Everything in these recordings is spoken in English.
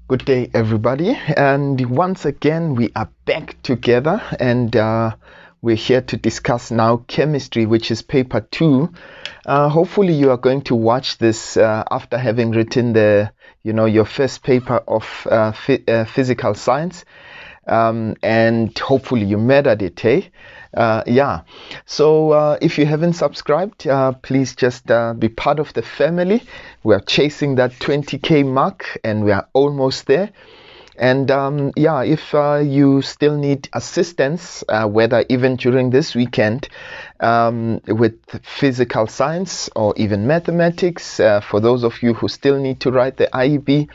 Good day, everybody, and once again we are back together, and we're here to discuss now chemistry, which is paper 2. Hopefully you are going to watch this after having written your first paper of physical science, and hopefully you made it, hey? So if you haven't subscribed, please just be part of the family. We are chasing that 20K mark and we are almost there. And if you still need assistance, whether even during this weekend with physical science or even mathematics, for those of you who still need to write the IEB,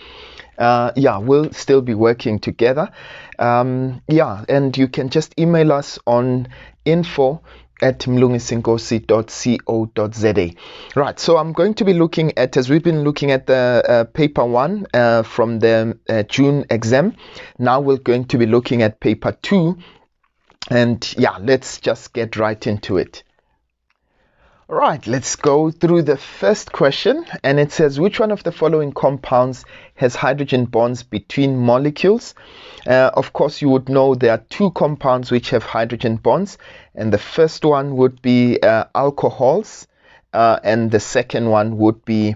we'll still be working together. And you can just email us on info@mlungisinkosi.co.za. Right, so I'm going to be looking at, as we've been looking at the paper 1 from the June exam, now we're going to be looking at paper 2, and let's just get right into it. Right, let's go through the first question, and it says, which one of the following compounds has hydrogen bonds between molecules? Of course, you would know there are two compounds which have hydrogen bonds, and the first one would be alcohols, and the second one would be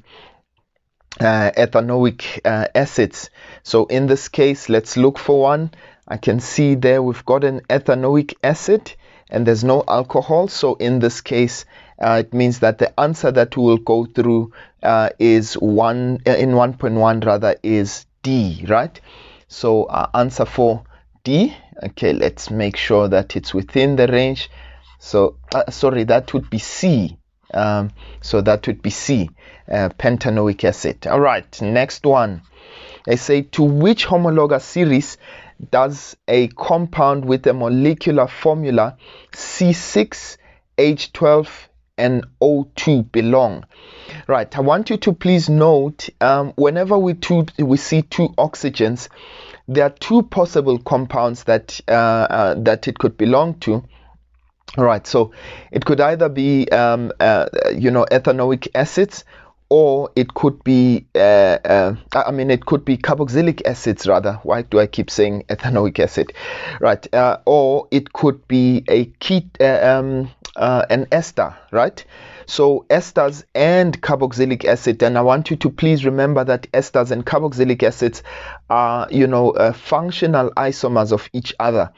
ethanoic acids. So in this case, let's look for one. I can see there we've got an ethanoic acid, and there's no alcohol. So in this case, it means that the answer that we will go through is 1.1 rather is D, right? So answer for D. Okay, let's make sure that it's within the range. So sorry, that would be C. So that would be C, pentanoic acid. All right, next one. They say, to which homologous series does a compound with a molecular formula C6H12 and O2 belong? Right, I want you to please note, whenever we see two oxygens, there are two possible compounds that it could belong to. All right, so it could either be ethanoic acids, or it could be it could be carboxylic acids rather. Why do I keep saying ethanoic acid? Right, or it could be an ester, right? So esters and carboxylic acid, and I want you to please remember that esters and carboxylic acids are functional isomers of each other.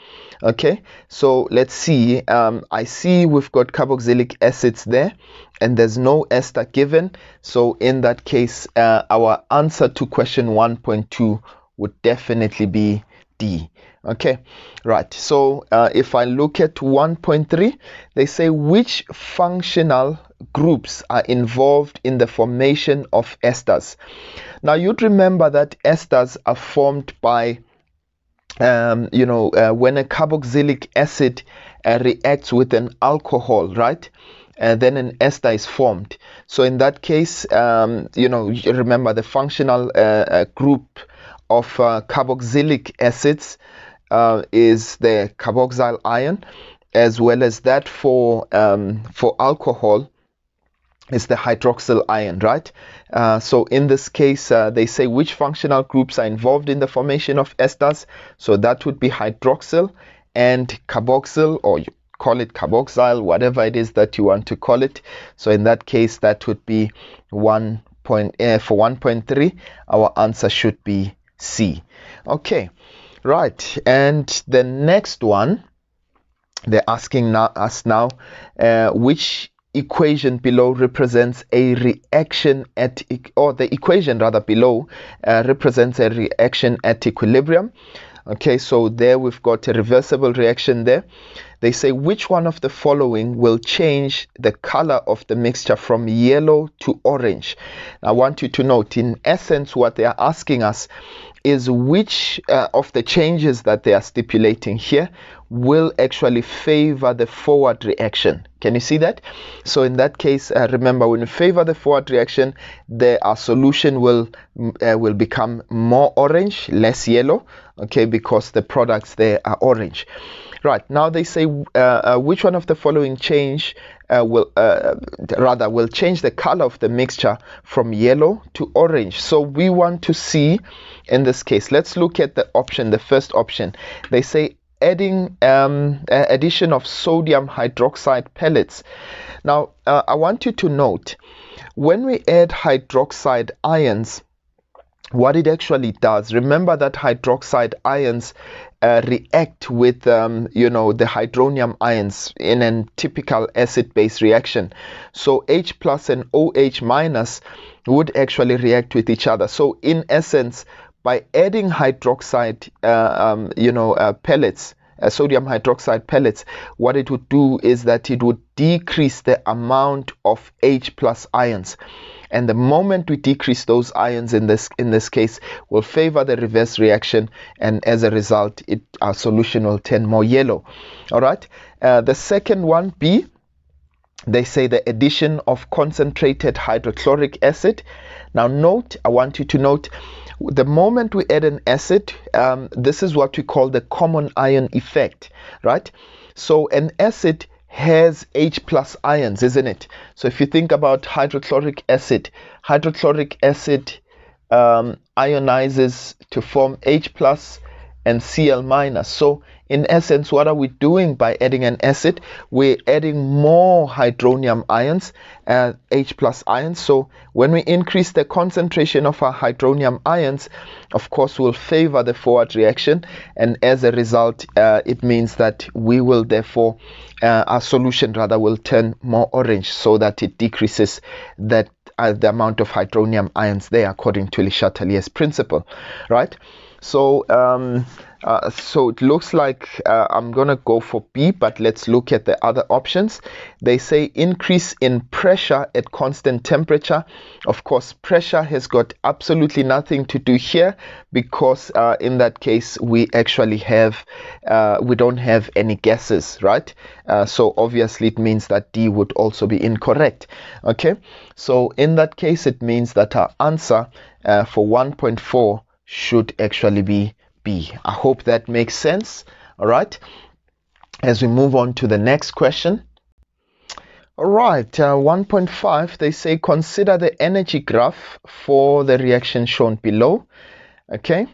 Okay, so let's see. I see we've got carboxylic acids there, and there's no ester given. So in that case, our answer to question 1.2 would definitely be D. Okay, right. So if I look at 1.3, they say, which functional groups are involved in the formation of esters? Now you'd remember that esters are formed by when a carboxylic acid reacts with an alcohol, right? Then an ester is formed. So in that case, you remember the functional group of carboxylic acids is the carboxyl ion, as well as that for alcohol is the hydroxyl ion, right? So in this case, they say which functional groups are involved in the formation of esters. So that would be hydroxyl and carboxyl, or you call it carboxyl, whatever it is that you want to call it. So in that case, that would be for 1.3, our answer should be C. Okay, right. And the next one, they're asking us now, which equation below represents a reaction at, or the equation rather below represents a reaction at equilibrium. Okay, so there we've got a reversible reaction there. They say, which one of the following will change the color of the mixture from yellow to orange? I want you to note, in essence, what they are asking us is which of the changes that they are stipulating here will actually favor the forward reaction. Can you see that? So in that case, remember, when you favor the forward reaction, our solution will become more orange, less yellow, okay, because the products there are orange. Right, now they say which one of the following change will change the color of the mixture from yellow to orange. So we want to see, in this case, let's look at the option, the first option. They say adding addition of sodium hydroxide pellets. Now I want you to note, when we add hydroxide ions, what it actually does, remember that hydroxide ions react with the hydronium ions in a typical acid-base reaction. So H plus and OH minus would actually react with each other. So in essence, by adding hydroxide pellets, sodium hydroxide pellets, what it would do is that it would decrease the amount of H plus ions. And the moment we decrease those ions in this case, will favor the reverse reaction, and as a result, our solution will turn more yellow. All right. The second one, B, they say the addition of concentrated hydrochloric acid. Now note, I want you to note, the moment we add an acid, this is what we call the common ion effect, right? So an acid has H plus ions, isn't it? So if you think about hydrochloric acid ionizes to form H plus and Cl minus. So in essence, what are we doing by adding an acid? We're adding more hydronium ions, H plus ions. So when we increase the concentration of our hydronium ions, of course, we'll favor the forward reaction, and as a result, it means that we will therefore, our solution rather will turn more orange, so that it decreases that the amount of hydronium ions there, according to Le Chatelier's principle, right? So so it looks like I'm gonna go for B, but let's look at the other options. They say increase in pressure at constant temperature. Of course, pressure has got absolutely nothing to do here, because in that case we actually have we don't have any gases, right? So obviously it means that D would also be incorrect. Okay, so in that case it means that our answer for 1.4 should actually be B. I hope that makes sense. All right, as we move on to the next question. All right, 1.5, they say consider the energy graph for the reaction shown below. Okay,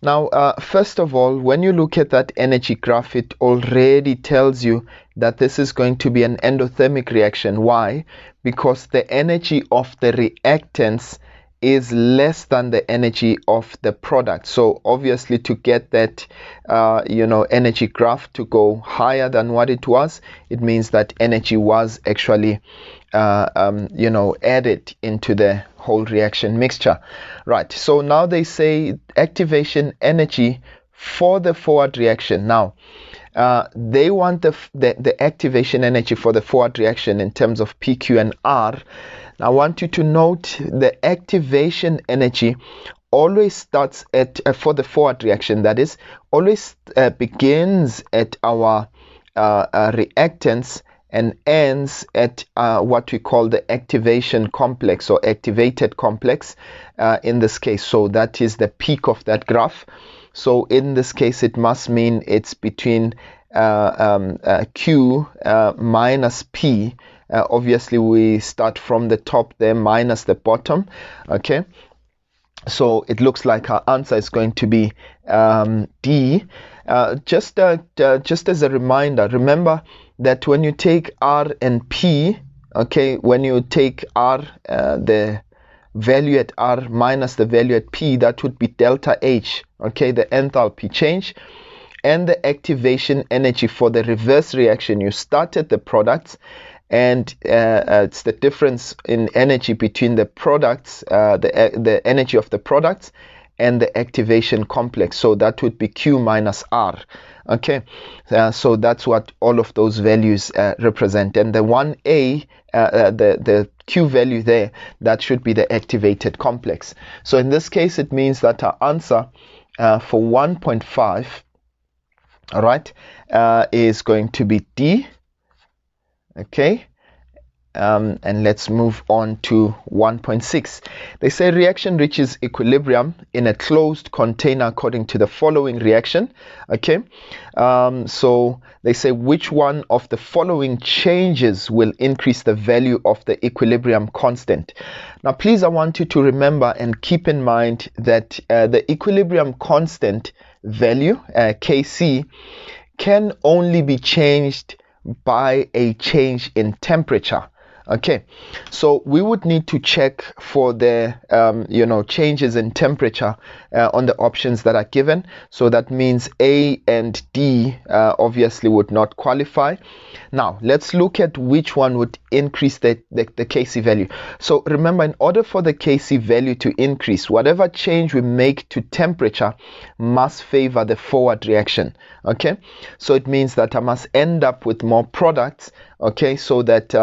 now first of all, when you look at that energy graph, it already tells you that this is going to be an endothermic reaction. Why? Because the energy of the reactants is less than the energy of the product. So obviously, to get that energy graph to go higher than what it was, it means that energy was actually added into the whole reaction mixture, right? So now they say activation energy for the forward reaction. Now they want the activation energy for the forward reaction in terms of PQ and R. Now, I want you to note the activation energy always starts at, for the forward reaction, that is, always begins at our reactants and ends at what we call the activation complex or activated complex in this case. So that is the peak of that graph. So in this case, it must mean it's between Q minus P. Obviously, we start from the top there minus the bottom. Okay, so it looks like our answer is going to be D. Just as a reminder, remember that when you take R and P, okay, when you take R, the value at R minus the value at P, that would be delta H, okay, the enthalpy change. And the activation energy for the reverse reaction, you started the products, and it's the difference in energy between the products, the energy of the products and the activation complex. So that would be Q minus R. Okay, so that's what all of those values represent. And the 1A, the Q value there, that should be the activated complex. So in this case, it means that our answer for 1.5, all right, is going to be D. Okay, And let's move on to 1.6. They say reaction reaches equilibrium in a closed container according to the following reaction. Okay, so they say which one of the following changes will increase the value of the equilibrium constant. Now please, I want you to remember and keep in mind that the equilibrium constant value, Kc, can only be changed by a change in temperature. Okay, so we would need to check for the changes in temperature on the options that are given. So that means A and D obviously would not qualify. Now let's look at which one would increase the Kc value. So remember, in order for the Kc value to increase, whatever change we make to temperature must favor the forward reaction. Okay, so it means that I must end up with more products, okay, so that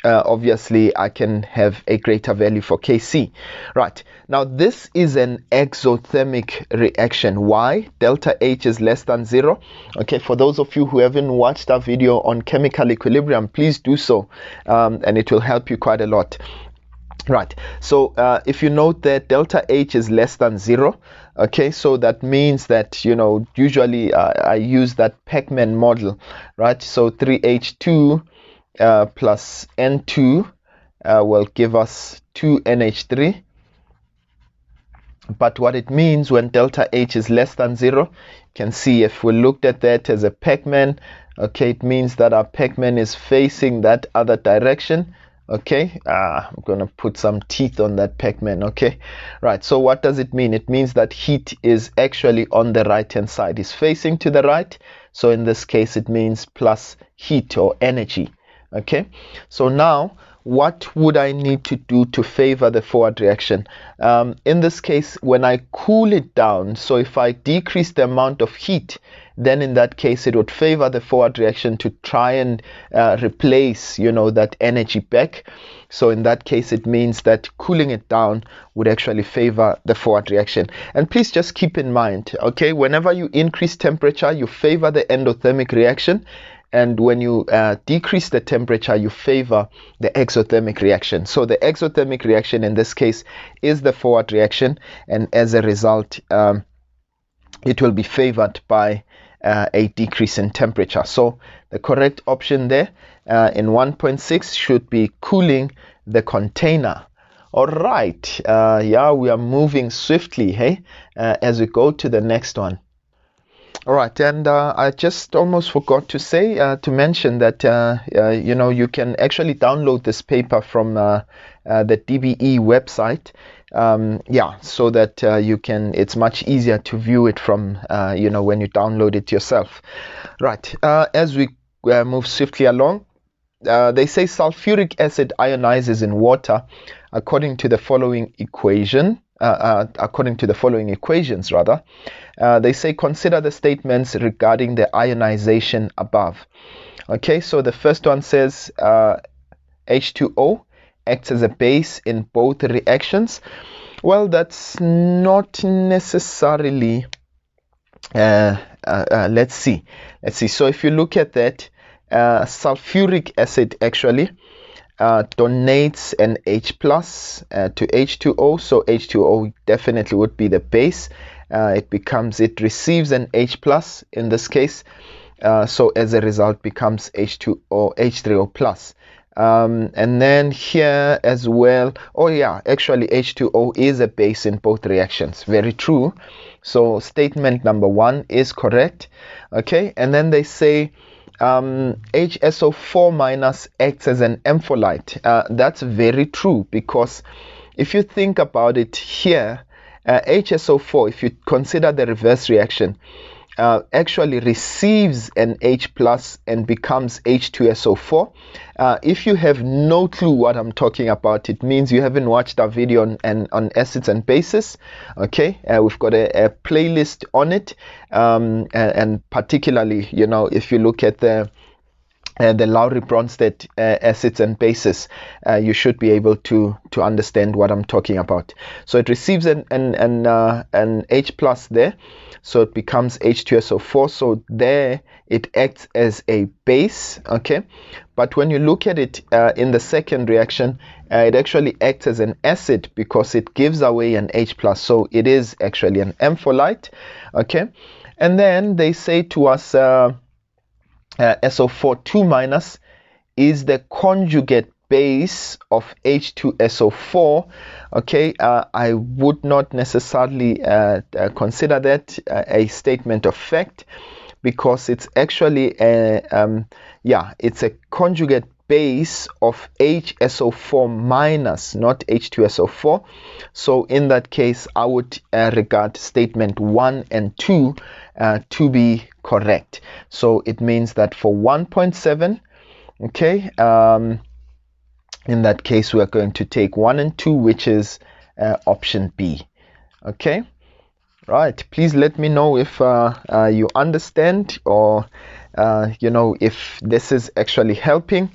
obviously I can have a greater value for Kc. Right, now this is an exothermic reaction. Why? Delta H is less than 0. Okay, for those of you who haven't watched our video on chemical equilibrium, please do so, and it will help you quite a lot. Right, so if you note that delta H is less than 0, okay, so that means that, usually I use that Pac-Man model, right? So 3H2 plus N2 will give us 2NH3. But what it means when delta H is less than 0, you can see if we looked at that as a Pac-Man, okay, it means that our Pac-Man is facing that other direction. Okay, I'm gonna put some teeth on that Pac-Man. Okay, right, so what does it mean? It means that heat is actually on the right hand side, is facing to the right. So in this case it means plus heat or energy. Okay, so now what would I need to do to favor the forward reaction? In this case, when I cool it down, so if I decrease the amount of heat, then in that case it would favor the forward reaction to try and replace that energy back. So in that case it means that cooling it down would actually favor the forward reaction. And please just keep in mind, okay, whenever you increase temperature, you favor the endothermic reaction, and when you decrease the temperature, you favor the exothermic reaction. So the exothermic reaction in this case is the forward reaction, and as a result it will be favored by a decrease in temperature. So the correct option there in 1.6 should be cooling the container. All right, yeah, we are moving swiftly, hey, as we go to the next one. All right, and I just almost forgot to say, to mention that, you can actually download this paper from the DBE website. So that it's much easier to view it from, when you download it yourself. Right, as we move swiftly along, they say sulfuric acid ionizes in water according to the following equation. According to the following equations, rather. They say consider the statements regarding the ionization above. Okay, so the first one says H2O acts as a base in both reactions. Well, that's not necessarily. Let's see. So if you look at that, sulfuric acid actually donates an H plus to H2O, so H2O definitely would be the base. It receives an H plus in this case, so as a result becomes H3O plus. And then here as well, actually H2O is a base in both reactions. Very true. So statement number 1 is correct. Okay, and then they say HSO4 minus acts as an ampholyte. That's very true, because if you think about it here, HSO4, if you consider the reverse reaction, actually receives an H plus and becomes H2SO4. If you have no clue what I'm talking about, it means you haven't watched our video on acids and bases. Okay, we've got a playlist on it, and particularly, if you look at the the Lowry-Bronsted acids and bases, you should be able to understand what I'm talking about. So it receives an H plus there, so it becomes H2SO4. So there it acts as a base, okay? But when you look at it in the second reaction, it actually acts as an acid because it gives away an H plus. So it is actually an ampholyte, okay? And then they say to us, SO4 2- is the conjugate base of H2SO4. Okay, I would not necessarily consider that a statement of fact, because it's actually it's a conjugate base of HSO4-, not H2SO4. So in that case, I would regard statement 1 and 2 to be correct. So it means that for 1.7, okay, in that case, we are going to take 1 and 2, which is option B. Okay, right. Please let me know if you understand, or if this is actually helping.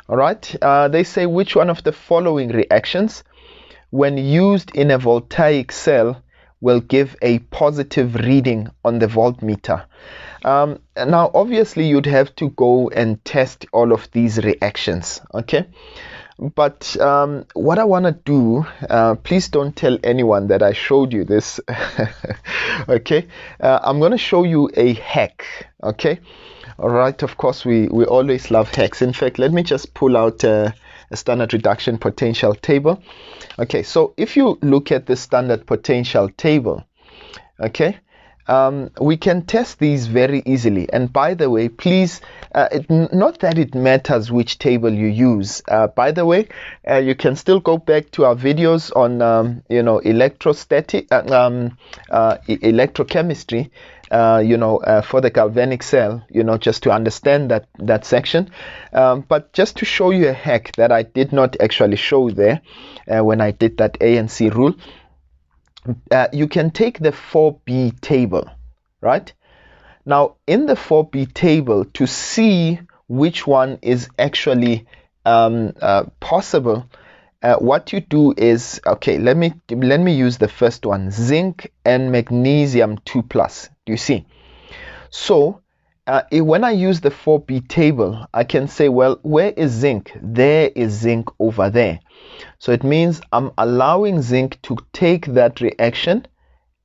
All right. They say, which one of the following reactions, when used in a voltaic cell, will give a positive reading on the voltmeter? Now, obviously, you'd have to go and test all of these reactions, okay? But what I want to do, please don't tell anyone that I showed you this, okay? I'm going to show you a hack, okay? All right, of course, we always love hacks. In fact, let me just pull out a standard reduction potential table. Okay, so if you look at the standard potential table, okay, we can test these very easily. And by the way, please, not that it matters which table you use. By the way, you can still go back to our videos on, electrostatic, electrochemistry, for the galvanic cell, just to understand that section. But just to show you a hack that I did not actually show there when I did that A and C rule, you can take the 4B table, right? Now, in the 4B table, to see which one is actually possible, what you do is, okay, let me use the first one, zinc and magnesium 2+. Do you see? So when I use the 4B table, I can say, well, where is zinc? There is zinc over there. So it means I'm allowing zinc to take that reaction,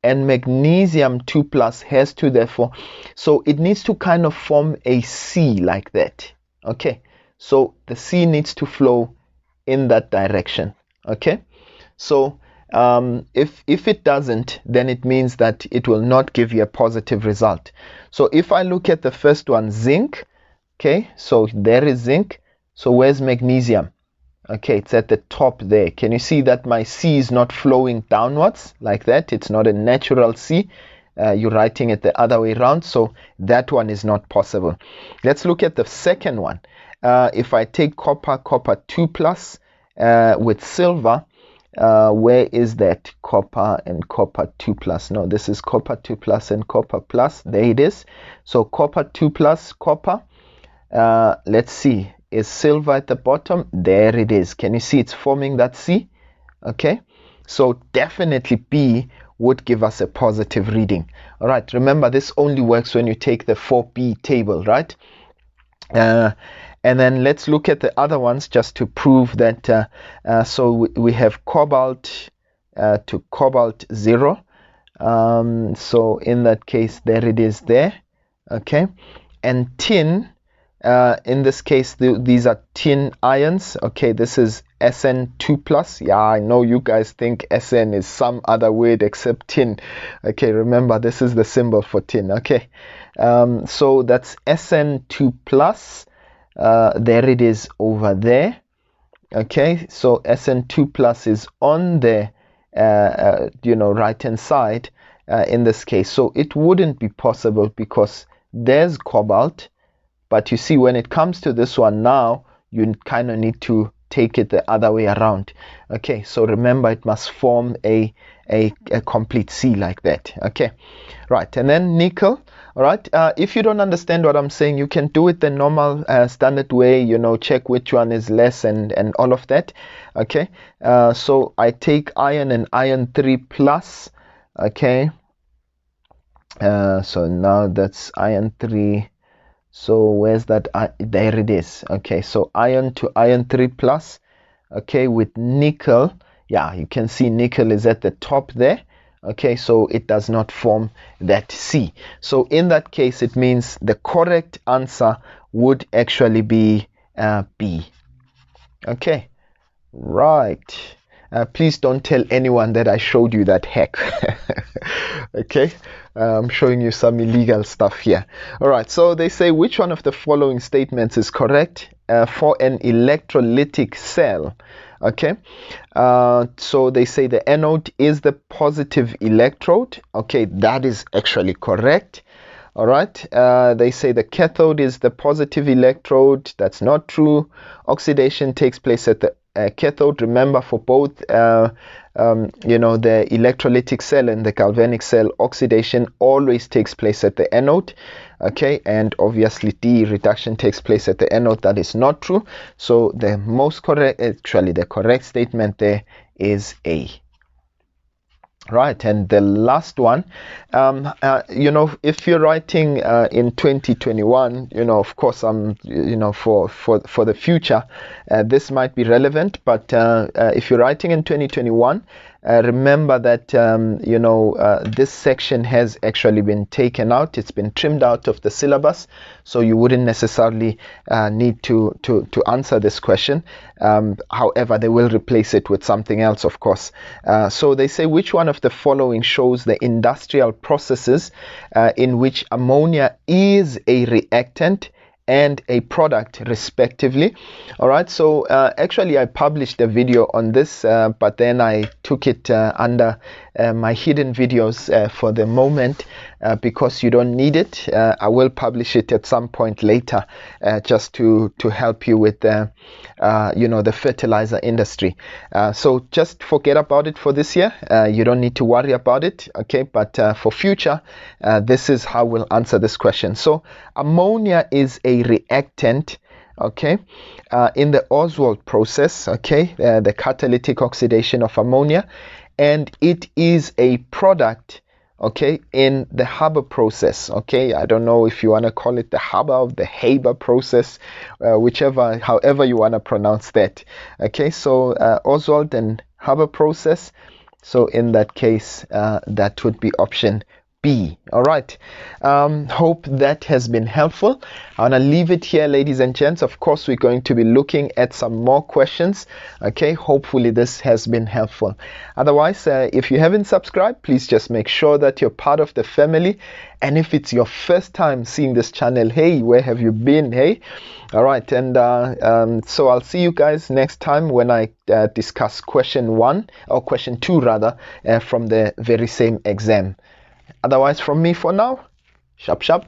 and magnesium 2+ has to therefore, so it needs to kind of form a C like that. Okay, so the C needs to flow in that direction. Okay, so if it doesn't, then it means that it will not give you a positive result. So if I look at the first one, zinc, okay, so there is zinc. So where's magnesium? Okay, it's at the top there. Can you see that my C is not flowing downwards like that? It's not a natural C. You're writing it the other way around, so that one is not possible. Let's look at the second one. If I take copper 2+ with silver, where is that? Copper and copper 2+. No, this is copper 2+ and copper plus. There it is. So copper 2+, copper. Let's see. Is silver at the bottom? There it is. Can you see it's forming that C? Okay. So definitely B would give us a positive reading. All right. Remember, this only works when you take the 4B table, right? And then let's look at the other ones just to prove that. So we have cobalt to cobalt 0. So in that case, there it is there. Okay. And tin, in this case, these are tin ions. Okay, this is Sn2+. Yeah, I know you guys think Sn is some other word except tin. Okay, remember, this is the symbol for tin. Okay, so that's Sn2+. There it is over there. Okay, so Sn2+ is on the right hand side in this case. So it wouldn't be possible because there's cobalt. But you see, when it comes to this one now, you kind of need to take it the other way around. Okay, so remember, it must form a complete C like that. Okay, right. And then nickel. All right, if you don't understand what I'm saying, you can do it the normal standard way, you know, check which one is less and all of that. Okay, so I take iron and iron 3 plus. Okay, so now that's iron 3. So where's that? There it is. Okay, so iron to iron 3 plus. Okay, with nickel, yeah, you can see nickel is at the top there. Okay, so it does not form that C. So in that case, it means the correct answer would actually be B. Okay, right. Please don't tell anyone that I showed you that hack. Okay, I'm showing you some illegal stuff here. All right, so they say, which one of the following statements is correct for an electrolytic cell? Okay, so they say the anode is the positive electrode. Okay, that is actually correct. All right, they say the cathode is the positive electrode. That's not true. Oxidation takes place at the cathode. Remember, for both you know, the electrolytic cell and the galvanic cell, oxidation always takes place at the anode. Okay, and obviously D, reduction takes place at the anode. That is not true. So the most correct, actually the correct statement there is A. Right, and the last one, you know, if you're writing in 2021, you know, of course, you know, for the future, this might be relevant. But if you're writing in 2021, remember that you know, this section has actually been taken out. It's been trimmed out of the syllabus, so you wouldn't necessarily need to answer this question. However, they will replace it with something else, of course. So they say, which one of the following shows the industrial processes in which ammonia is a reactant and a product, respectively? All right, so actually I published a video on this, but then I took it under my hidden videos for the moment, because you don't need it. I will publish it at some point later, just to help you with the you know, the fertilizer industry. So just forget about it for this year. You don't need to worry about it. Okay, but for future, this is how we'll answer this question. So ammonia is a reactant, okay, in the Oswald process, okay, the catalytic oxidation of ammonia, and it is a product, okay, in the Haber process. Okay, I don't know if you want to call it the Haber or the Haber process, however you want to pronounce that. Okay, so Oswald and Haber process. So in that case, that would be option B. All right, hope that has been helpful. I want to leave it here, ladies and gents. Of course, we're going to be looking at some more questions. Okay, hopefully this has been helpful. Otherwise, if you haven't subscribed, please just make sure that you're part of the family. And if it's your first time seeing this channel, hey, where have you been? Hey, all right, and so I'll see you guys next time when I discuss question 1, or question 2 rather, from the very same exam. Otherwise, from me for now, sharp sharp.